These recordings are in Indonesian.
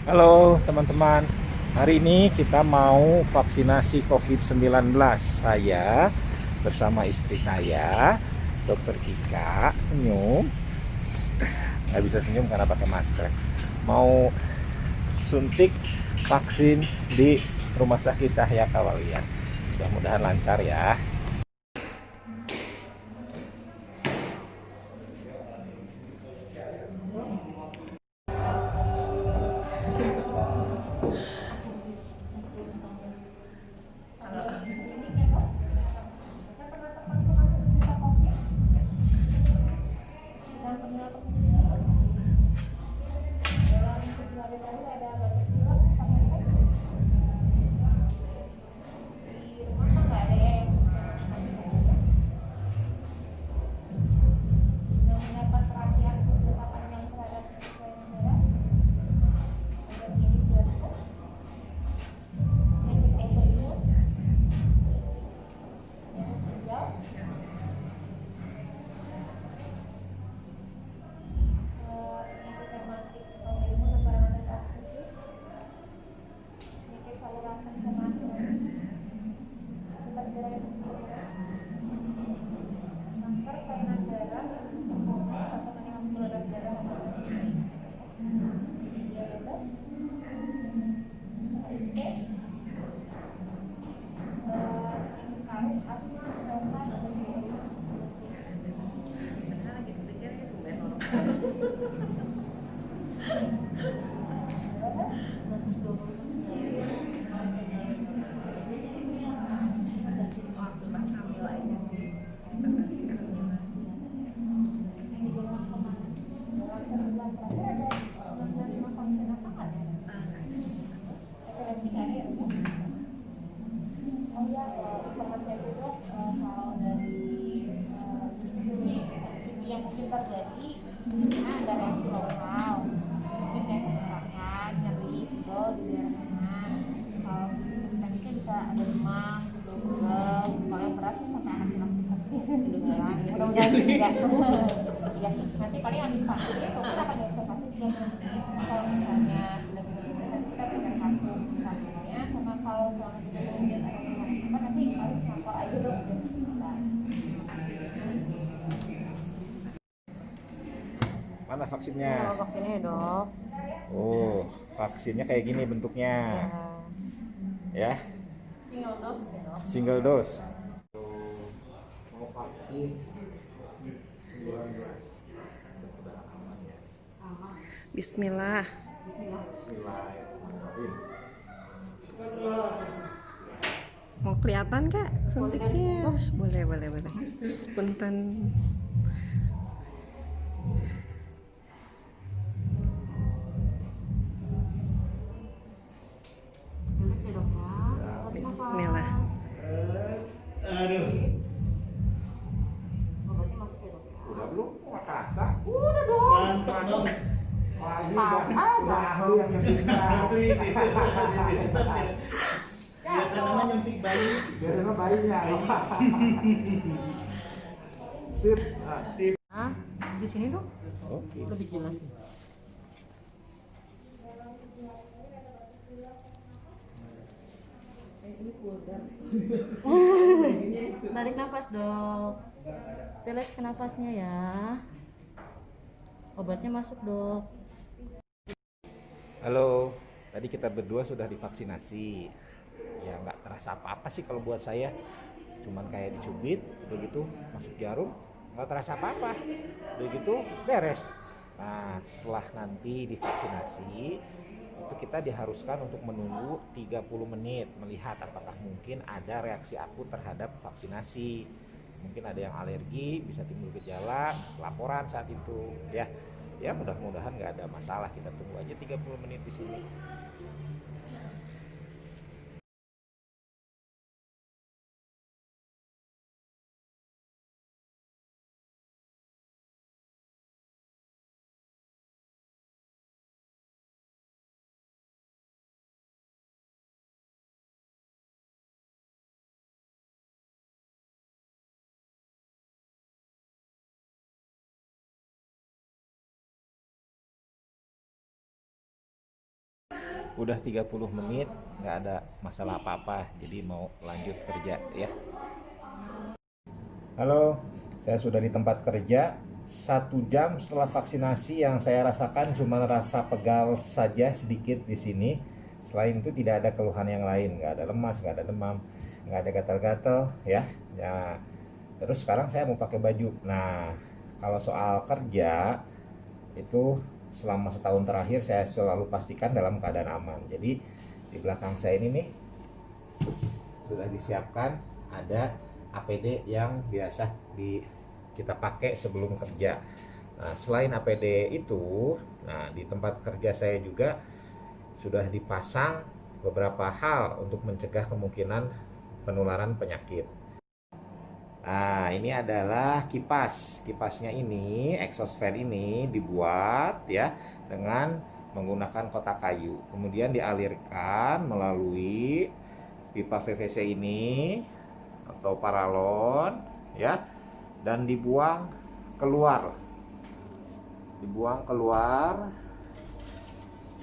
Halo teman-teman, hari ini kita mau vaksinasi COVID-19. Saya bersama istri saya, Dokter Kika, senyum. Nggak bisa senyum karena pakai masker. Mau suntik vaksin di Rumah Sakit Cahya Kawalian. Mudah-mudahan lancar ya. Mana vaksinnya? Ini vaksinnya ya dok. Oh, vaksinnya kayak gini bentuknya. Ya. Ya, Single dose ya dok. single dose. Mau vaksin COVID-19. Mudah-mudahan aman ya. Bismillah. Bismillahirrahmanirrahim. Mau kelihatan kak suntiknya? Boleh, boleh, boleh. Punten. Bismillah. Aduh. Udah belum? Nggak terasa? Udah dong. Mantap dong. Wah, ini Pas udah ahli yang bisa. Biasa namanya nyuntik bayi. Biar emang bayinya. Sip. Sip. Ah, di sini dok. Oke. Lebih jelas. Tarik nafas dok. Relax ke nafasnya ya. Obatnya masuk dok. Halo, tadi kita berdua sudah divaksinasi. Ya nggak terasa apa-apa sih kalau buat saya. Cuman kayak dicubit, udah gitu masuk jarum, nggak terasa apa-apa. Udah gitu beres. Nah, setelah nanti divaksinasi, itu kita diharuskan untuk menunggu 30 menit melihat apakah mungkin ada reaksi akut terhadap vaksinasi. Mungkin ada yang alergi, bisa timbul gejala, laporan saat itu ya. Ya mudah-mudahan nggak ada masalah, kita tunggu aja 30 menit di sini. Udah 30 menit nggak ada masalah apa-apa, jadi mau lanjut kerja ya. Halo, saya sudah di tempat kerja. 1 jam setelah vaksinasi, yang saya rasakan cuma rasa pegal saja sedikit di sini. Selain itu tidak ada keluhan yang lain, nggak ada lemas, nggak ada demam, nggak ada gatal-gatal ya. Ya, terus sekarang saya mau pakai baju. Nah, kalau soal kerja itu selama setahun terakhir saya selalu pastikan dalam keadaan aman. Jadi di belakang saya ini nih sudah disiapkan ada APD yang biasa kita pakai sebelum kerja. Nah, selain APD itu, nah di tempat kerja saya juga sudah dipasang beberapa hal untuk mencegah kemungkinan penularan penyakit. Nah, ini adalah kipas. Kipasnya ini, exhaust fan ini dibuat ya dengan menggunakan kotak kayu. Kemudian dialirkan melalui pipa PVC ini atau paralon ya, dan dibuang keluar.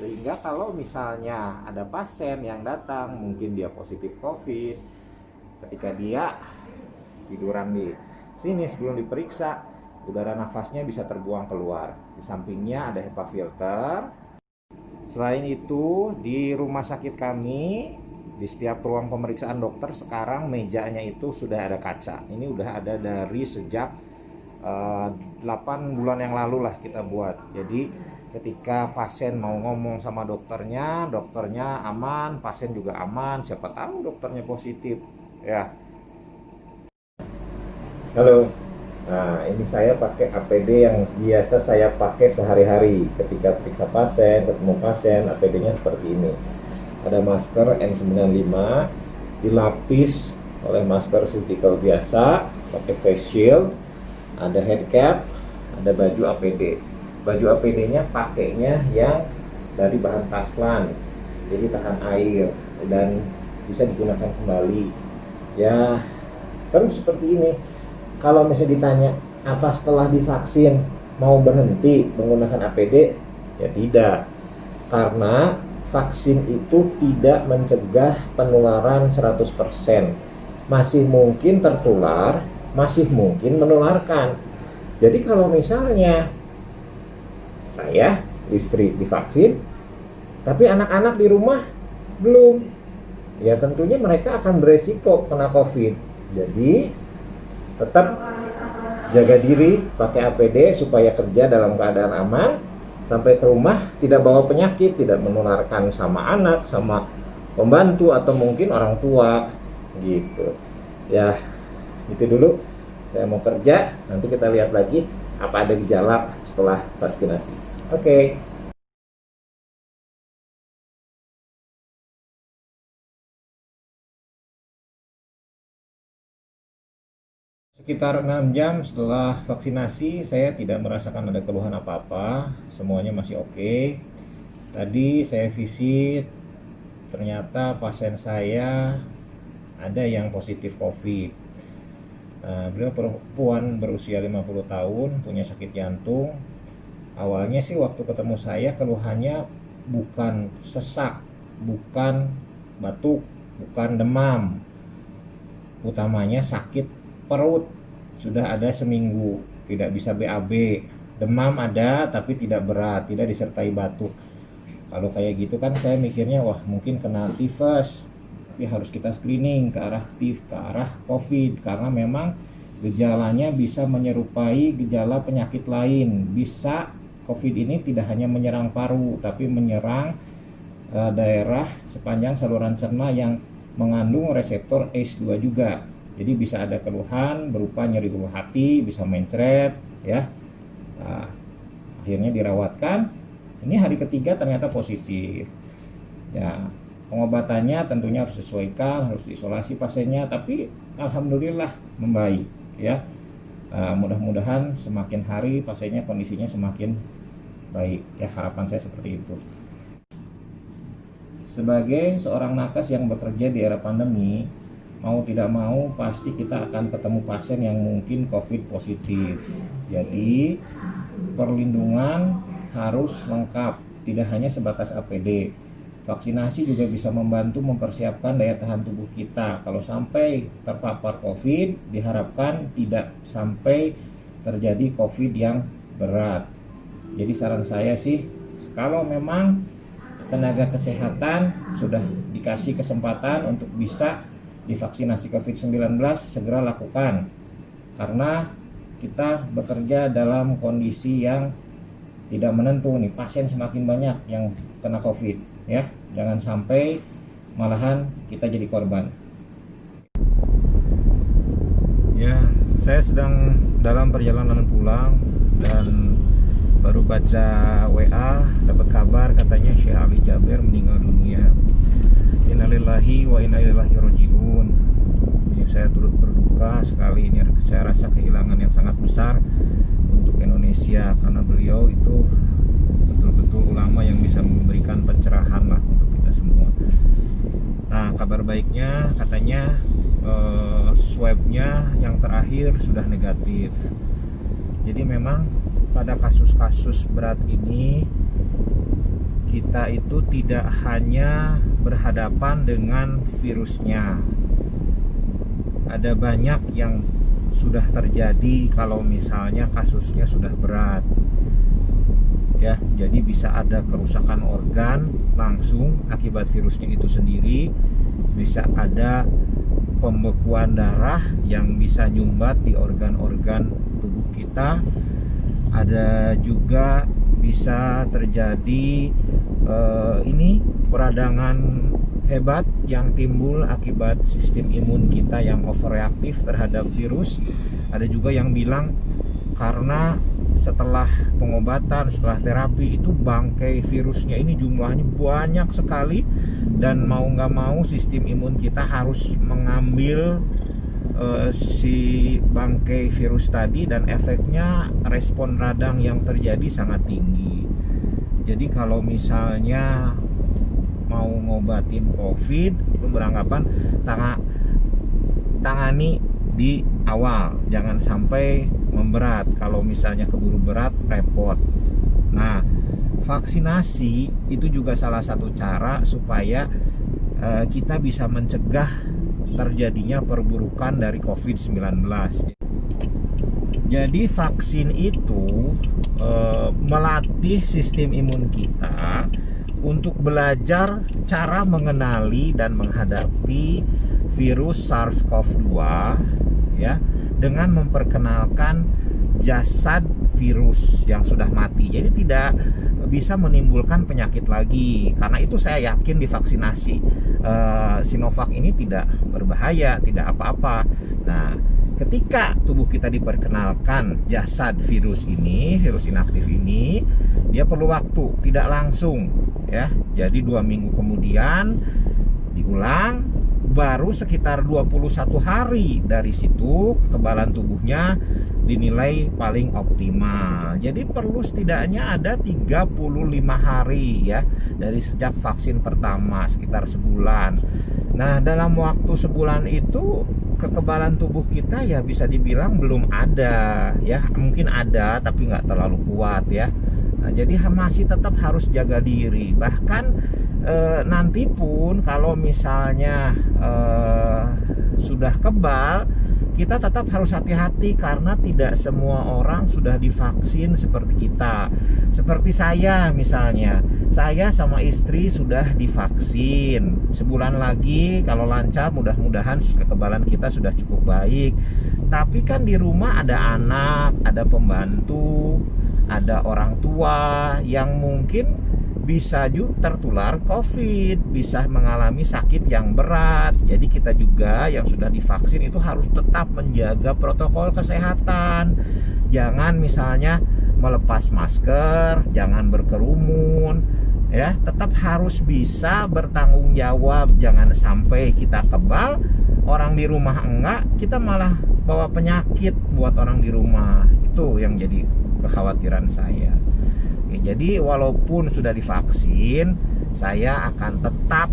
Sehingga kalau misalnya ada pasien yang datang, mungkin dia positif COVID, ketika dia tiduran di sini sebelum diperiksa, udara nafasnya bisa terbuang keluar. Di sampingnya ada HEPA filter. Selain itu, di rumah sakit kami, di setiap ruang pemeriksaan dokter sekarang mejanya itu sudah ada kaca. Ini udah ada dari sejak 8 bulan yang lalu lah kita buat. Jadi ketika pasien mau ngomong sama dokternya aman, pasien juga aman. Siapa tahu dokternya positif ya. Halo. Nah, ini saya pakai APD yang biasa saya pakai sehari-hari. Ketika periksa pasien, ketemu pasien, APD-nya seperti ini. Ada masker N95 dilapis oleh masker surgical biasa, pakai face shield, ada head cap, ada baju APD. Baju APD-nya pakainya yang dari bahan taslan, jadi tahan air dan bisa digunakan kembali. Ya, terus seperti ini. Kalau misalnya ditanya apa setelah divaksin mau berhenti menggunakan APD, ya tidak, karena vaksin itu tidak mencegah penularan 100%. Masih mungkin tertular, masih mungkin menularkan. Jadi kalau misalnya saya, istri divaksin, tapi anak-anak di rumah belum, ya tentunya mereka akan beresiko kena COVID. Jadi tetap jaga diri, pakai APD supaya kerja dalam keadaan aman, sampai ke rumah tidak bawa penyakit, tidak menularkan sama anak, sama pembantu atau mungkin orang tua gitu. Ya, itu dulu. Saya mau kerja, nanti kita lihat lagi apa ada gejala setelah vaksinasi. Oke. Sekitar 6 jam setelah vaksinasi, saya tidak merasakan ada keluhan apa-apa, semuanya masih oke. Tadi saya visit, ternyata pasien saya ada yang positif COVID. Nah, beliau perempuan berusia 50 tahun, punya sakit jantung. Awalnya sih waktu ketemu saya keluhannya bukan sesak, bukan batuk, bukan demam. Utamanya sakit perut. Sudah ada seminggu, tidak bisa BAB. Demam ada tapi tidak berat, tidak disertai batuk. Kalau kayak gitu kan saya mikirnya wah mungkin kena tifus. Tapi harus kita screening ke arah ke arah COVID, karena memang gejalanya bisa menyerupai gejala penyakit lain. Bisa COVID ini tidak hanya menyerang paru, tapi menyerang daerah sepanjang saluran cerna yang mengandung reseptor ACE2 juga. Jadi bisa ada keluhan berupa nyeri ulu hati, bisa mencret ya. Nah, akhirnya dirawatkan. Ini hari ketiga ternyata positif. Ya, pengobatannya tentunya harus disesuaikan, harus diisolasi pasiennya, tapi alhamdulillah membaik ya. Mudah-mudahan semakin hari pasiennya kondisinya semakin baik ya, harapan saya seperti itu. Sebagai seorang nakes yang bekerja di era pandemi, mau tidak mau pasti kita akan ketemu pasien yang mungkin COVID positif. Jadi perlindungan harus lengkap, tidak hanya sebatas APD. Vaksinasi juga bisa membantu mempersiapkan daya tahan tubuh kita. Kalau sampai terpapar COVID, diharapkan tidak sampai terjadi COVID yang berat. Jadi saran saya sih, kalau memang tenaga kesehatan sudah dikasih kesempatan untuk bisa divaksinasi COVID-19, segera lakukan. Karena kita bekerja dalam kondisi yang tidak menentu nih, pasien semakin banyak yang kena COVID ya. Jangan sampai malahan kita jadi korban. Ya, saya sedang dalam perjalanan pulang dan baru baca WA, dapat kabar katanya Syekh Ali Jaber meninggal dunia. Innalillahi wa inna ilaihi rajiun. Saya turut berduka sekali, ini saya rasa kehilangan yang sangat besar untuk Indonesia, karena beliau itu betul-betul ulama yang bisa memberikan pencerahan lah untuk kita semua. Nah, kabar baiknya katanya swabnya yang terakhir sudah negatif. Jadi memang pada kasus-kasus berat ini kita itu tidak hanya berhadapan dengan virusnya. Ada banyak yang sudah terjadi kalau misalnya kasusnya sudah berat. Ya, jadi bisa ada kerusakan organ langsung akibat virusnya itu sendiri, bisa ada pembekuan darah yang bisa nyumbat di organ-organ tubuh kita. Ada juga bisa terjadi peradangan hebat yang timbul akibat sistem imun kita yang overreaktif terhadap virus. Ada juga yang bilang karena setelah pengobatan, setelah terapi itu bangkai virusnya ini jumlahnya banyak sekali, dan mau nggak mau sistem imun kita harus mengambil si bangkai virus tadi, dan efeknya respon radang yang terjadi sangat tinggi. Jadi kalau misalnya mau ngobatin COVID, itu beranggapan tangani di awal, jangan sampai memberat. Kalau misalnya keburu berat, repot. Nah, vaksinasi itu juga salah satu cara supaya kita bisa mencegah terjadinya perburukan dari COVID-19. Jadi vaksin itu melatih sistem imun kita untuk belajar cara mengenali dan menghadapi virus SARS-CoV-2 ya, dengan memperkenalkan jasad virus yang sudah mati. Jadi tidak bisa menimbulkan penyakit lagi. Karena itu saya yakin di vaksinasi Sinovac ini tidak berbahaya, tidak apa-apa. Nah, ketika tubuh kita diperkenalkan jasad virus ini, virus inaktif ini, dia perlu waktu, tidak langsung ya. Jadi 2 minggu kemudian diulang, baru sekitar 21 hari dari situ kekebalan tubuhnya dinilai paling optimal. Jadi perlu setidaknya ada 35 hari ya dari sejak vaksin pertama, sekitar sebulan. Nah, dalam waktu sebulan itu kekebalan tubuh kita ya bisa dibilang belum ada ya, mungkin ada tapi nggak terlalu kuat ya. Nah, jadi masih tetap harus jaga diri. Bahkan nanti pun kalau misalnya sudah kebal, kita tetap harus hati-hati karena tidak semua orang sudah divaksin seperti kita. Seperti saya misalnya, saya sama istri sudah divaksin. Sebulan lagi kalau lancar, mudah-mudahan kekebalan kita sudah cukup baik. Tapi kan di rumah ada anak, ada pembantu, ada orang tua yang mungkin bisa juga tertular COVID, bisa mengalami sakit yang berat. Jadi kita juga yang sudah divaksin itu harus tetap menjaga protokol kesehatan. Jangan misalnya melepas masker, jangan berkerumun ya, tetap harus bisa bertanggung jawab. Jangan sampai kita kebal, orang di rumah enggak, kita malah bawa penyakit buat orang di rumah. Itu yang jadi kekhawatiran saya. Jadi walaupun sudah divaksin, saya akan tetap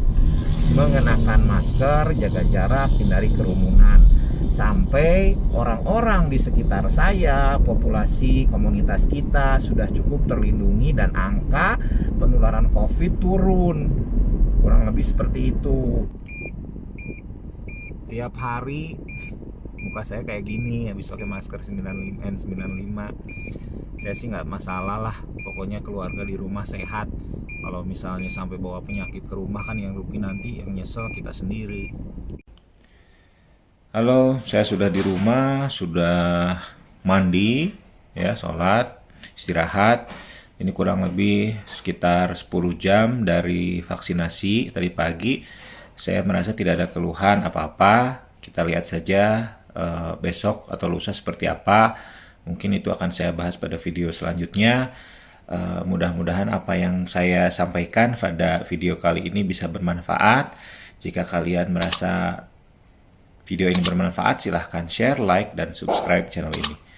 mengenakan masker, jaga jarak, hindari kerumunan, sampai orang-orang di sekitar saya, populasi komunitas kita sudah cukup terlindungi dan angka penularan COVID turun. kurang lebih seperti itu. Tiap hari muka saya kayak gini habis pakai masker 95N95. Saya sih nggak masalah lah, pokoknya keluarga di rumah sehat. Kalau misalnya sampai bawa penyakit ke rumah kan yang rugi nanti, yang nyesel kita sendiri. Halo, saya sudah di rumah, sudah mandi, ya, sholat, istirahat. Ini kurang lebih sekitar 10 jam dari vaksinasi tadi pagi. Saya merasa tidak ada keluhan apa-apa. Kita lihat saja besok atau lusa seperti apa. Mungkin itu akan saya bahas pada video selanjutnya. Mudah-mudahan apa yang saya sampaikan pada video kali ini bisa bermanfaat. Jika kalian merasa video ini bermanfaat, silahkan share, like, dan subscribe channel ini.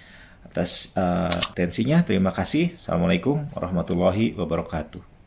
Atas atensinya, terima kasih. Assalamualaikum warahmatullahi wabarakatuh.